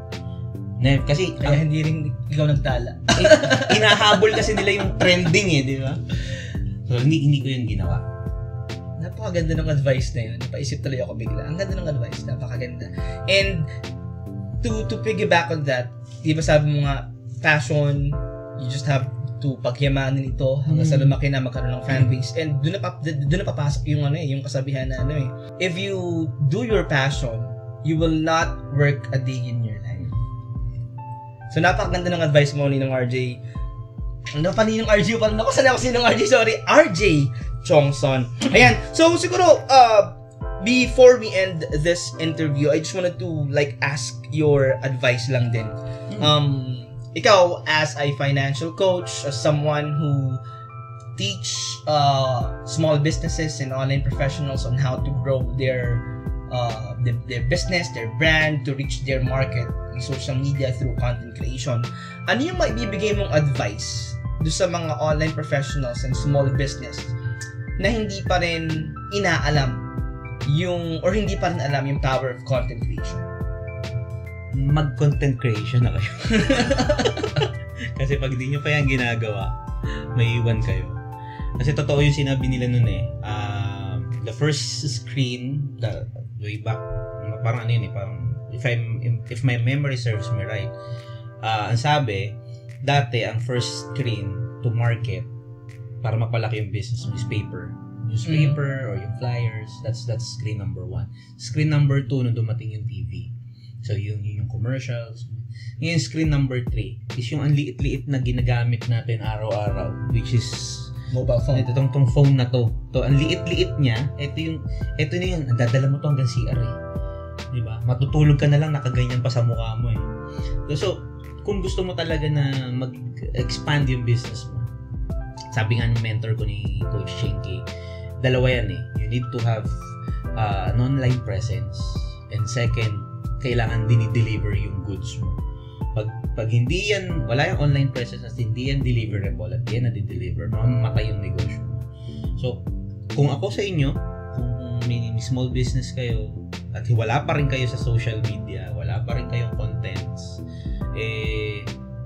B: Kasi,
A: kaya hindi rin ikaw nagtala.
B: Inahabol kasi nila yung trending eh, di ba? So, hindi ko yun ginawa.
A: Napakaganda ng advice na yun. Napaisip tuloy ako bigla. Ang ganda ng advice. Napakaganda. And, to piggyback on that, di ba sabi mo nga, passion, you just have to pagyamanin ito hanggang sa lumaki na magkaroon ng fanbase. And doon na papasok yung yung kasabihan na if you do your passion, you will not work a day in your life. So napakaganda ng advice mo Ninong RJ. Ano pa Ninong RJ pa rin ako? Sana ako si Ninong RJ, sorry. RJ Chongson. Ayan. So siguro before we end this interview, I just wanted to ask your advice lang din. Ikaw as a financial coach, as someone who teach small businesses and online professionals on how to grow their business, their brand, to reach their market in social media through content creation. Ano yung maibibigay mong advice do sa mga online professionals and small business na hindi pa rin inaalam hindi pa rin alam yung power of content creation?
B: Mag-content creation na kayo. Kasi pag di nyo pa yan ginagawa, may iwan kayo. Kasi totoo yung sinabi nila nun eh. The first screen, way back, parang parang if my memory serves me right, ang sabi, dati ang first screen to market, para mapalaki yung business mo is paper. Newspaper or yung flyers, that's screen number 1. Screen number 2 nung dumating yung TV. So yung commercials. Ngayon screen number 3 is yung ang liit-liit na ginagamit natin araw-araw, which is
A: mobile phone.
B: Ito tong phone na to. To ang liit-liit niya, ito na yung dadala mo to hanggang CR eh. 'Di ba? Matutulog ka na lang nakaganyan pa sa mukha mo eh. So kung gusto mo talaga na mag-expand yung business mo, sabi nga ng mentor ko ni Coach Shinky, dalawa yan eh. You need to have an online presence, and second, kailangan dinideliver yung goods mo. Pag hindi yan, wala yung online presence at hindi yan deliverable at yan na-deliver, mamamatay yung negosyo mo. So, kung ako sa inyo, kung may small business kayo at wala pa rin kayo sa social media, wala pa rin kayong contents,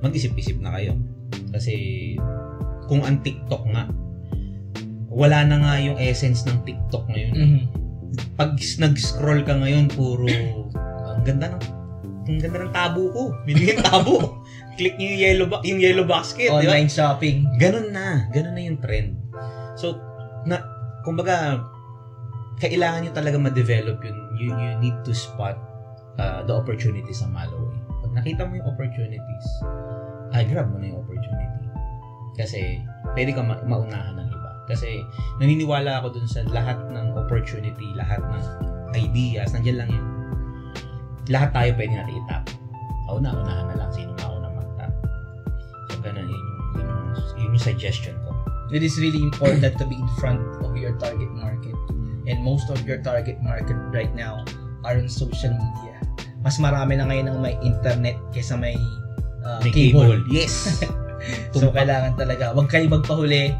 B: mag-isip-isip na kayo. Kasi kung ang TikTok nga, wala na nga yung essence ng TikTok ngayon. Pag nag-scroll ka ngayon, puro ang ganda ng tabo ko. Binigyan tabo. Click niyo yung yellow basket,
A: online
B: diba?
A: shopping.
B: Ganun na yung trend. So, kumbaga, kailangan nyo talaga ma-develop yun. You need to spot the opportunities sa Malaway. Pag nakita mo yung opportunities, grab mo na yung opportunity. Kasi, pwede ka maunahan ng iba. Kasi, naniniwala ako dun sa lahat ng opportunity, lahat ng ideas, nandiyan lang yun. Lahat tayo pwede natin itap. Unahan na lang sino mauna mag-tap. So, ganun yung suggestion ko.
A: It is really important to be in front of your target market. And most of your target market right now are on social media. Mas marami na ngayon ng may internet kaysa may cable.
B: Yes!
A: So, kailangan talaga, wag kayo magpahuli.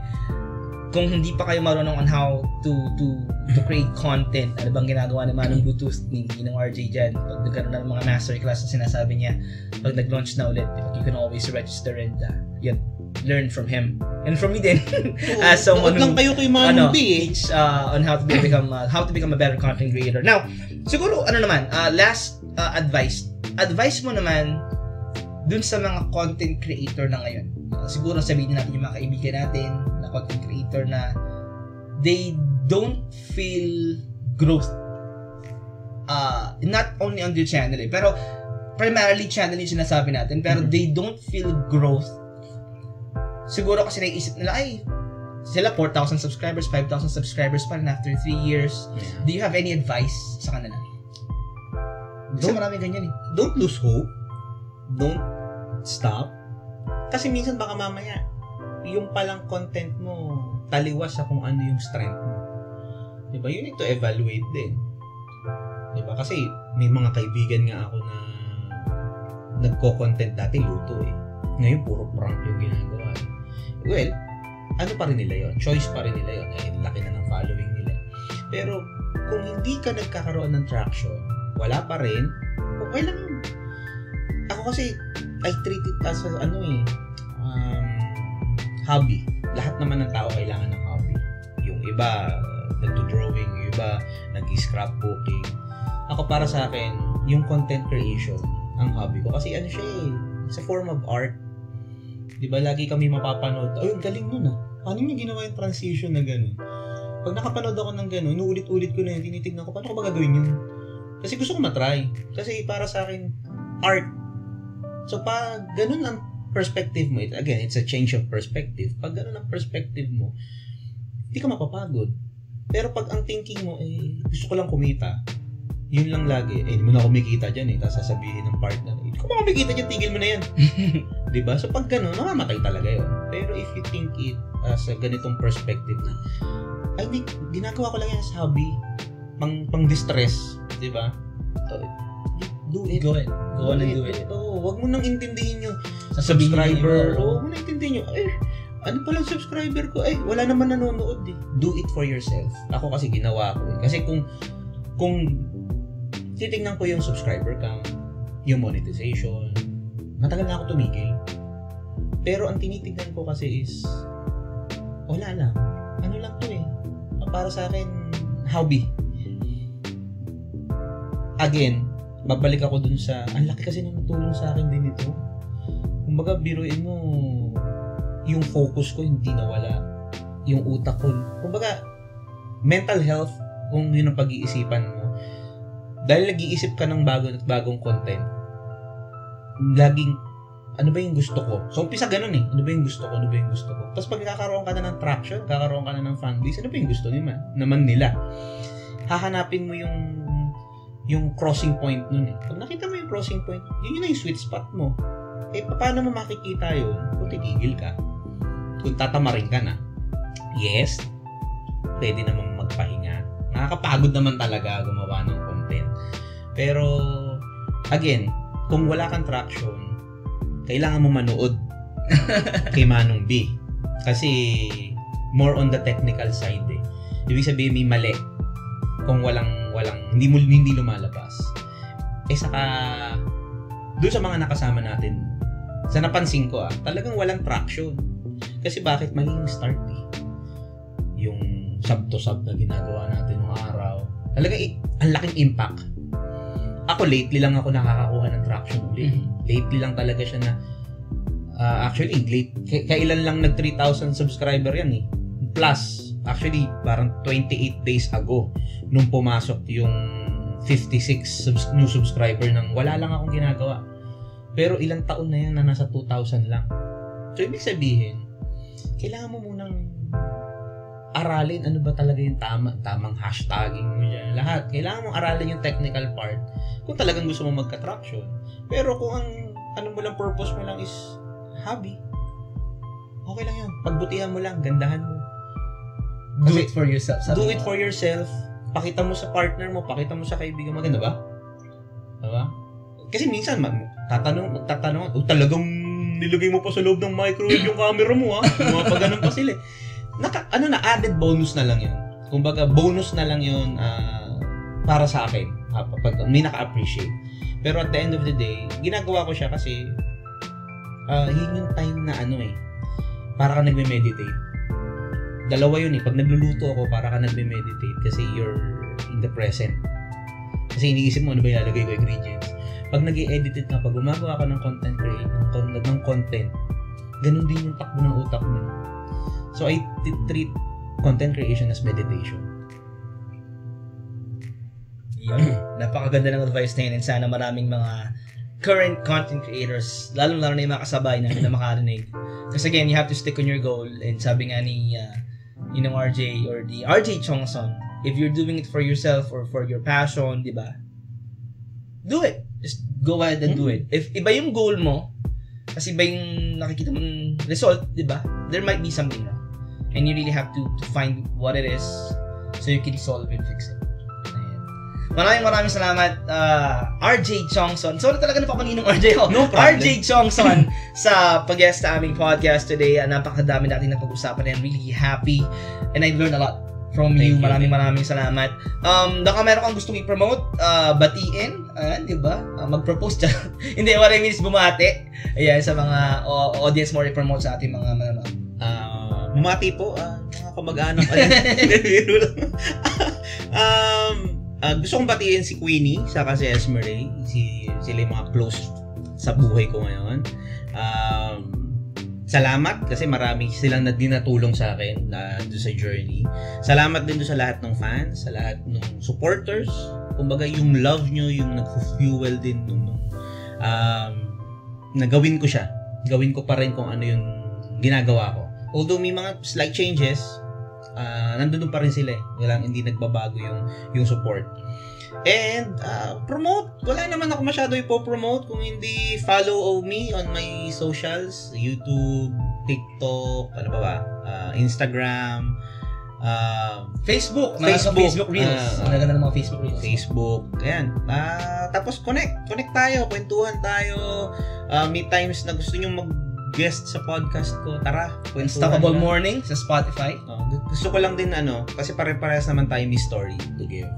A: Kung hindi pa kayo marunong on how to create content, ano bang ginagawa ni Manong Bluetooth, ni RJ dyan, pag nagkaroon na ng mga masterclass na sinasabi niya, pag nag-launch na ulit, you can always register and learn from him. And from me din. As someone who,
B: lang kayo kay Manong
A: teach on how to become a better content creator. Now, siguro, last advice. Advice mo naman dun sa mga content creator na ngayon. Siguro sabihin natin yung mga kaibigan natin na content creator na they don't feel growth. Not only on their channel pero primarily channel yung sinasabi natin, pero they don't feel growth. Siguro kasi naiisip nila, sila 4,000 subscribers, 5,000 subscribers pa rin after 3 years. Do you have any advice sa kanila? Kasi maraming ganyan eh.
B: Don't lose hope. Don't stop. Kasi minsan baka mamaya, yung palang content mo, taliwas sa kung ano yung strength mo. Diba? You need to evaluate din. Diba? Kasi may mga kaibigan nga ako na nagko-content dati luto eh. Ngayon, puro prank yung ginagawa. Well, ano pa rin nila yun? Choice pa rin nila yun. Laki na ng following nila. Pero, kung hindi ka nagkakaroon ng traction, wala pa rin, okay lang yun. Ako kasi, I treat it as hobby. Lahat naman ng tao kailangan ng hobby. Yung iba, nagdo-drawing, yung iba, nag-scrapbooking. Ako para sa akin, yung content creation, ang hobby ko. Kasi siya eh, it's a form of art. Diba, lagi kami mapapanood, ang galing nun ah. Paano yung ginawa yung transition na gano'n? Pag nakapanood ako ng gano'n, inuulit-ulit ko na yun, tinitignan ko, paano ko ba gagawin yun? Kasi gusto ko matry. Kasi para sa akin, art. So, pag ganun ang perspective mo, again, it's a change of perspective. Pag ganun ang perspective mo, hindi ka mapapagod. Pero pag ang thinking mo, gusto ko lang kumita, yun lang lagi, hindi mo na kumikita dyan tapos sasabihin ng partner, hindi ko na kumikita dyan, tigil mo na yan. Diba? So pag ganun, namamatay talaga yun. Pero if you think it as a ganitong perspective na, I think, ginagawa ko lang yan as hobby, pang-distress, diba? Do it.
A: Go ahead. Go on and do it.
B: Wag mo nang intindihin yung subscriber. Wag mo nang intindihin yung, ano palang subscriber ko? Wala naman nanonood eh. Do it for yourself. Ako kasi ginawa ko eh. Kasi kung titingnan ko yung subscriber count, yung monetization, matagal na ako tumigil. Pero ang tinitignan ko kasi is, wala lang. Ano lang to eh. Para sa akin, hobby. Again, babalik ako dun sa, ang laki kasi nang natulong sa akin din ito. Kumbaga, biruin mo, yung focus ko hindi nawala. yung utak ko. Kumbaga, mental health, kung yun ang pag-iisipan mo, dahil nag-iisip ka ng bagong content, laging, ano ba yung gusto ko? So, umpisa ganun eh. Ano ba yung gusto ko? Ano ba yung gusto ko? Tapos pag kakaroon ka na ng traction, kakaroon ka na ng fanbase, ano ba yung gusto naman nila? Hahanapin mo yung crossing point nun eh. Pag nakita mo yung crossing point, yun na yung sweet spot mo. Eh, paano mo makikita yun? Kung titigil ka. Kung tatamarin ka na. Yes, pwede naman magpahinga. Nakakapagod naman talaga gumawa ng content. Pero, again, kung wala kang traction, kailangan mo manood kay Manong B. Kasi, more on the technical side eh. Ibig sabihin, may mali. Kung hindi lumalabas. Eh, saka, doon sa mga nakasama natin, sa napansin ko talagang walang traction. Kasi bakit mali yung start eh. Yung sub to sub na ginagawa natin ng araw. Talagang ang laking impact. Ako lately lang ako nakakakuha ng traction ulit. Lately lang talaga siya na actually kailan lang nag 3,000 subscriber yan eh. Plus, actually parang 28 days ago nung pumasok yung 56 new subscriber nang wala lang akong ginagawa. Pero ilang taon na yan na nasa 2,000 lang. So, ibig sabihin, kailangan mo munang aralin ano ba talaga yung tamang hashtagging mo dyan. Lahat. Kailangan mong aralin yung technical part kung talagang gusto mo magka-traction. Pero kung ang purpose mo lang is hobby, okay lang yun. Pagbutihan mo lang, gandahan mo.
A: Do it for yourself.
B: Do it for yourself. Pakita mo sa partner mo, pakita mo sa kaibigan mo. Maganda ba? Diba? Kasi minsan, magtatanong, talagang nilagay mo pa sa loob ng microwave yung camera mo, mga pa ganun pa sila. Added bonus na lang yun. Kumbaga, bonus na lang yun para sa akin. Pag may naka-appreciate. Pero at the end of the day, ginagawa ko siya kasi yun yung time na para ka nagme-meditate. Dalawa yun eh. Pag nagluluto ako, para ka nagme-meditate kasi you're in the present. Kasi iniisip mo ano ba ilalagay ko ingredients. Pag nag-i-edit ka, pag gumagawa ka ng content ganun din yung takbo ng utak mo. So, I treat content creation as meditation.
A: Yun. Napakaganda ng advice na yun. And sana maraming mga current content creators, lalo-lalo na yung mga kasabay namin na makarinig. Kasi again, you have to stick on your goal. And sabi nga ni RJ or the RJ Chongson, if you're doing it for yourself or for your passion, di ba? Do it. Just go ahead and do it. If iba yung goal mo, kasi iba yung nakikita mong result, di ba? There might be something wrong. And you really have to find what it is so you can solve it, fix it. Maraming salamat, RJ Chongson. Sorry talaga napapaninong RJ ko.
B: No problem.
A: RJ Chongson sa pag-guest sa aming podcast today. Napakadami natin na pag-usapan and I'm really happy and I learned a lot from you. Maraming salamat. Baka meron kang gustong i-promote, batiin, di ba? Mag-propose dyan. Hindi, what I mean is bumati. Ayan, sa mga audience mo i-promote sa ating mga manonood.
B: Bumati po, mga kamag-anak. Gusto kong batiin si Queenie, saka si Esmeralda. Sila yung mga close sa buhay ko ngayon. Salamat kasi marami silang dinatulong sa akin doon sa journey. Salamat din doon sa lahat ng fans, sa lahat ng supporters. Kumbaga yung love nyo, yung nag-fuel din nagawin ko siya. Gawin ko pa rin kung ano yung ginagawa ko. Although may mga slight changes, nandun pa rin sila eh. Hindi nagbabago yung support. And promote. Wala naman ako masyado ipo-promote kung hindi follow me on my socials, YouTube, TikTok, ano pa ba? Instagram,
A: Facebook Reels. Naganda ng mga Facebook Reels.
B: Facebook. Ayan. Tapos connect tayo, kwentuhan tayo. May times na gusto niyo mag-guest sa podcast ko. Tara, kwentuhan.
A: Unstoppable Morning sa Spotify.
B: Gusto ko lang din kasi pare-parehas naman tayo may story to give.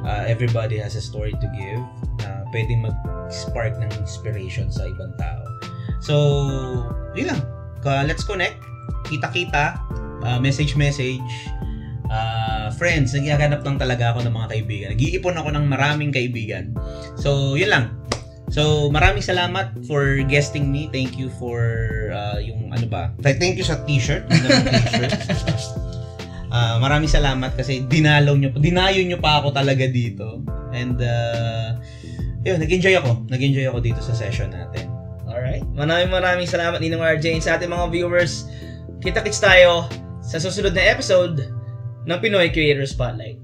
B: Everybody has a story to give na pwedeng mag-spark ng inspiration sa ibang tao. So, yun lang. Let's connect. Kita-kita. Message. Friends, naghahanap lang talaga ako ng mga kaibigan. Nag-iipon ako ng maraming kaibigan. So, yun lang. So, maraming salamat for guesting me. Thank you for yung ano ba? Thank you sa t-shirt. Maraming salamat kasi dinayo nyo pa ako talaga dito. And yun, nag-enjoy ako dito sa session natin.
A: Alright. Maraming salamat Ninong RJ sa ating mga viewers. Kita-kits tayo sa susunod na episode ng Pinoy Creator Spotlight.